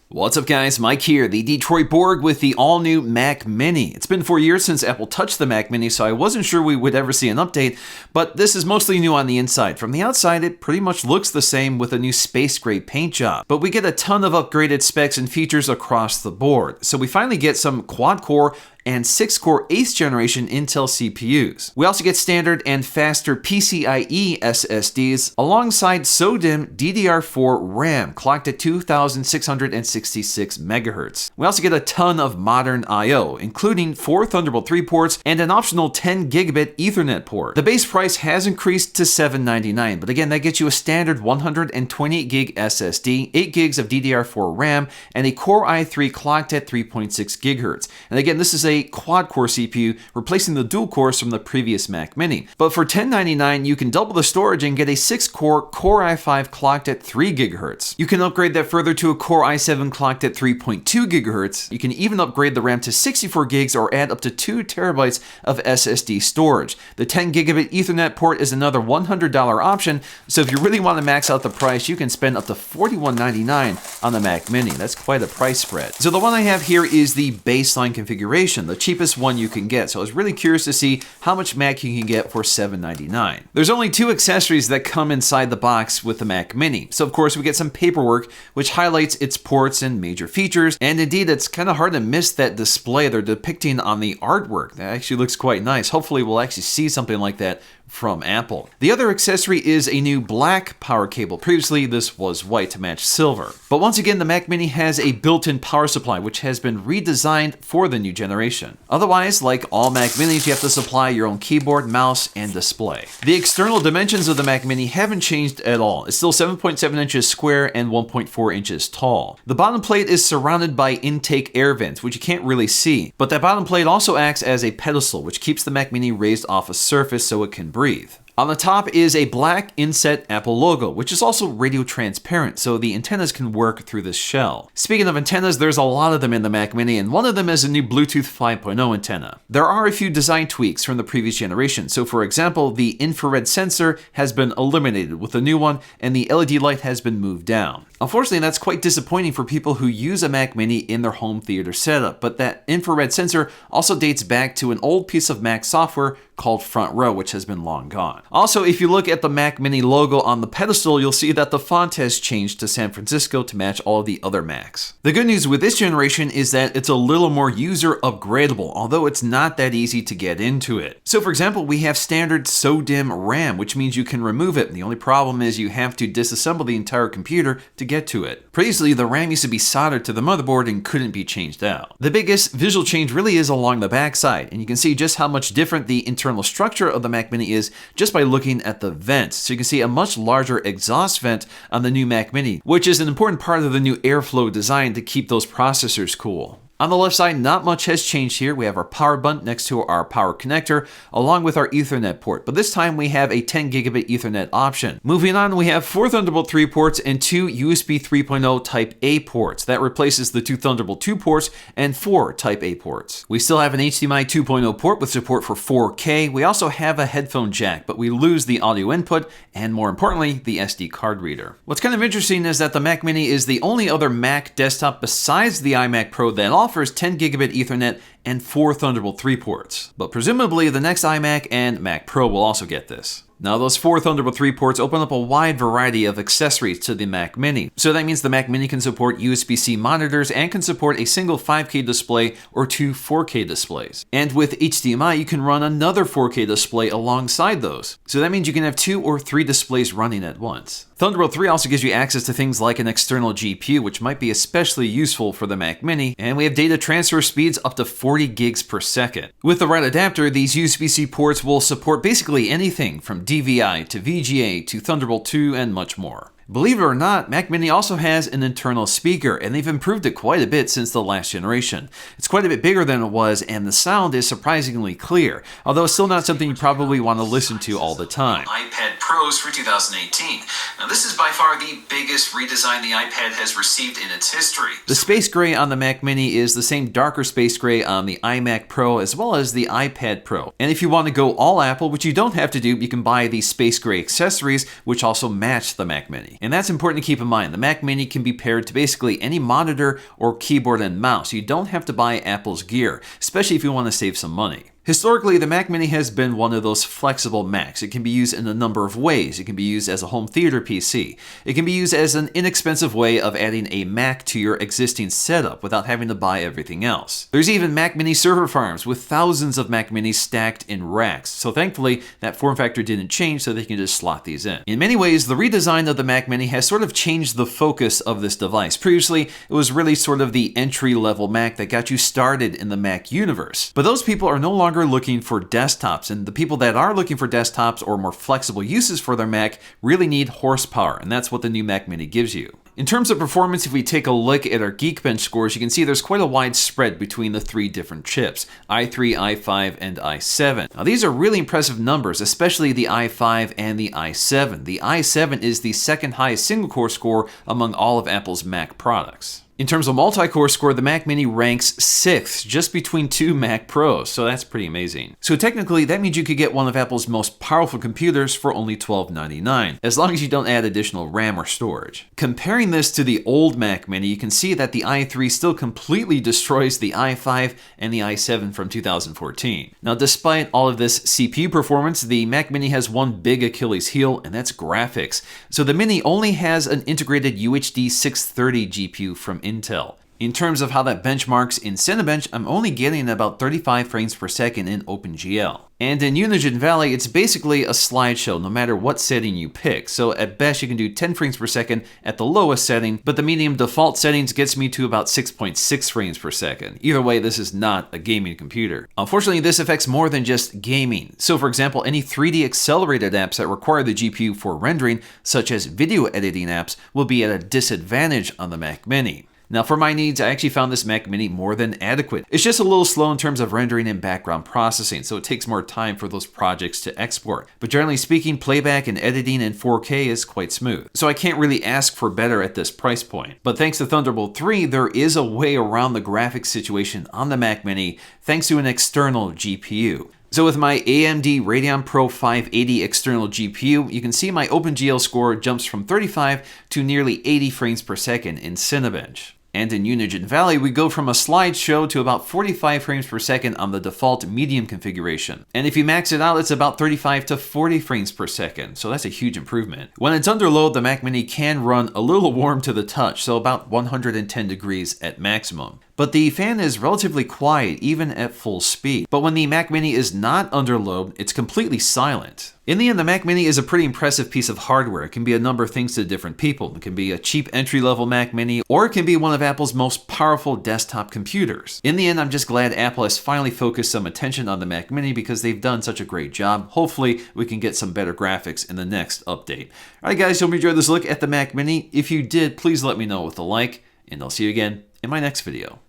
What's up guys, Mike here, the Detroit Borg with the all-new Mac Mini. It's been 4 years since Apple touched the Mac Mini, so I wasn't sure we would ever see an update, but this is mostly new on the inside. From the outside, it pretty much looks the same with a new space gray paint job, but we get a ton of upgraded specs and features across the board. So we finally get some quad-core and 6-core 8th generation Intel CPUs. We also get standard and faster PCIe SSDs alongside SODIMM DDR4 RAM clocked at 2666 MHz. We also get a ton of modern I/O, including 4 Thunderbolt 3 ports and an optional 10 gigabit Ethernet port. The base price has increased to $799, but again, that gets you a standard 128 gig SSD, 8 gigs of DDR4 RAM, and a Core i3 clocked at 3.6 GHz. And again, this is a quad-core CPU, replacing the dual cores from the previous Mac Mini. But for $1099, you can double the storage and get a 6-core Core i5 clocked at 3 GHz. You can upgrade that further to a Core i7 clocked at 3.2 GHz. You can even upgrade the RAM to 64 gigs or add up to 2 terabytes of SSD storage. The 10 gigabit Ethernet port is another $100 option, so if you really want to max out the price, you can spend up to $4199 on the Mac Mini. That's quite a price spread. So the one I have here is the baseline configuration, the cheapest one you can get. So I was really curious to see how much Mac you can get for $799. There's only 2 accessories that come inside the box with the Mac Mini. So of course we get some paperwork which highlights its ports and major features. And indeed, it's kind of hard to miss that display they're depicting on the artwork. That actually looks quite nice. Hopefully we'll actually see something like that from Apple. The other accessory is a new black power cable. Previously, this was white to match silver. But once again, the Mac Mini has a built-in power supply, which has been redesigned for the new generation. Otherwise, like all Mac Minis, you have to supply your own keyboard, mouse, and display. The external dimensions of the Mac Mini haven't changed at all. It's still 7.7 inches square and 1.4 inches tall. The bottom plate is surrounded by intake air vents, which you can't really see. But that bottom plate also acts as a pedestal, which keeps the Mac Mini raised off a surface so it can breathe. On the top is a black inset Apple logo, which is also radio transparent, so the antennas can work through this shell. Speaking of antennas, there's a lot of them in the Mac Mini, and one of them is a new Bluetooth 5.0 antenna. There are a few design tweaks from the previous generation. So for example, the infrared sensor has been eliminated with a new one, and the LED light has been moved down. Unfortunately, that's quite disappointing for people who use a Mac Mini in their home theater setup, but that infrared sensor also dates back to an old piece of Mac software called Front Row, which has been long gone. Also, if you look at the Mac Mini logo on the pedestal, you'll see that the font has changed to San Francisco to match all of the other Macs. The good news with this generation is that it's a little more user upgradable, although it's not that easy to get into it. So for example, we have standard SODIMM RAM, which means you can remove it. The only problem is you have to disassemble the entire computer to get to it. Previously, the RAM used to be soldered to the motherboard and couldn't be changed out. The biggest visual change really is along the backside, and you can see just how much different the internal structure of the Mac Mini is just by looking at the vents. So you can see a much larger exhaust vent on the new Mac Mini, which is an important part of the new airflow design to keep those processors cool. On the left side, not much has changed here. We have our power button next to our power connector, along with our Ethernet port. But this time we have a 10 gigabit Ethernet option. Moving on, we have 4 Thunderbolt 3 ports and 2 USB 3.0 Type A ports. That replaces the 2 Thunderbolt 2 ports and 4 Type A ports. We still have an HDMI 2.0 port with support for 4K. We also have a headphone jack, but we lose the audio input and, more importantly, the SD card reader. What's kind of interesting is that the Mac Mini is the only other Mac desktop besides the iMac Pro that offers 10 gigabit Ethernet and 4 Thunderbolt 3 ports. But presumably the next iMac and Mac Pro will also get this. Now, those 4 Thunderbolt 3 ports open up a wide variety of accessories to the Mac Mini. So that means the Mac Mini can support USB-C monitors and can support a single 5K display or 2 4K displays. And with HDMI, you can run another 4K display alongside those. So that means you can have 2 or 3 displays running at once. Thunderbolt 3 also gives you access to things like an external GPU, which might be especially useful for the Mac Mini, and we have data transfer speeds up to 40 gigs per second. With the right adapter, these USB-C ports will support basically anything from DVI to VGA to Thunderbolt 2 and much more. Believe it or not, Mac Mini also has an internal speaker, and they've improved it quite a bit since the last generation. It's quite a bit bigger than it was, and the sound is surprisingly clear, although it's still not something you probably want to listen to all the time. iPad Pros for 2018. Now, this is by far the biggest redesign the iPad has received in its history. The space gray on the Mac Mini is the same darker space gray on the iMac Pro as well as the iPad Pro. And if you want to go all Apple, which you don't have to do, you can buy the space gray accessories, which also match the Mac Mini. And that's important to keep in mind. The Mac Mini can be paired to basically any monitor or keyboard and mouse. You don't have to buy Apple's gear, especially if you want to save some money. Historically, the Mac Mini has been one of those flexible Macs. It can be used in a number of ways. It can be used as a home theater PC. It can be used as an inexpensive way of adding a Mac to your existing setup without having to buy everything else. There's even Mac Mini server farms with thousands of Mac Minis stacked in racks. So thankfully, that form factor didn't change, so they can just slot these in. In many ways, the redesign of the Mac Mini has sort of changed the focus of this device. Previously, it was really sort of the entry-level Mac that got you started in the Mac universe. But those people are no longer looking for desktops, and the people that are looking for desktops or more flexible uses for their Mac really need horsepower, and that's what the new Mac Mini gives you. In terms of performance, if we take a look at our Geekbench scores, you can see there's quite a wide spread between the three different chips, i3, i5, and i7. Now, these are really impressive numbers, especially the i5 and the i7. The i7 is the second highest single-core score among all of Apple's Mac products. In terms of multi-core score, the Mac Mini ranks 6th, just between two Mac Pros, so that's pretty amazing. So technically, that means you could get one of Apple's most powerful computers for only $12.99, as long as you don't add additional RAM or storage. Comparing this to the old Mac Mini, you can see that the i3 still completely destroys the i5 and the i7 from 2014. Now, despite all of this CPU performance, the Mac Mini has one big Achilles heel, and that's graphics. So the Mini only has an integrated UHD 630 GPU from Intel. In terms of how that benchmarks in Cinebench, I'm only getting about 35 frames per second in OpenGL. And in Unigine Valley, it's basically a slideshow no matter what setting you pick. So at best, you can do 10 frames per second at the lowest setting, but the medium default settings gets me to about 6.6 frames per second. Either way, this is not a gaming computer. Unfortunately, this affects more than just gaming. So for example, any 3D accelerated apps that require the GPU for rendering, such as video editing apps, will be at a disadvantage on the Mac Mini. Now for my needs, I actually found this Mac Mini more than adequate. It's just a little slow in terms of rendering and background processing, so it takes more time for those projects to export. But generally speaking, playback and editing in 4K is quite smooth. So I can't really ask for better at this price point. But thanks to Thunderbolt 3, there is a way around the graphics situation on the Mac Mini thanks to an external GPU. So with my AMD Radeon Pro 580 external GPU, you can see my OpenGL score jumps from 35 to nearly 80 frames per second in Cinebench. And in Unigine Valley, we go from a slideshow to about 45 frames per second on the default medium configuration. And if you max it out, it's about 35 to 40 frames per second, so that's a huge improvement. When it's under load, the Mac Mini can run a little warm to the touch, so about 110 degrees at maximum. But the fan is relatively quiet even at full speed. But when the Mac Mini is not under load, it's completely silent. In the end, the Mac Mini is a pretty impressive piece of hardware. It can be a number of things to different people. It can be a cheap entry-level Mac Mini, or it can be one of Apple's most powerful desktop computers. In the end, I'm just glad Apple has finally focused some attention on the Mac Mini because they've done such a great job. Hopefully, we can get some better graphics in the next update. Alright guys, hope you enjoyed this look at the Mac Mini. If you did, please let me know with a like, and I'll see you again in my next video.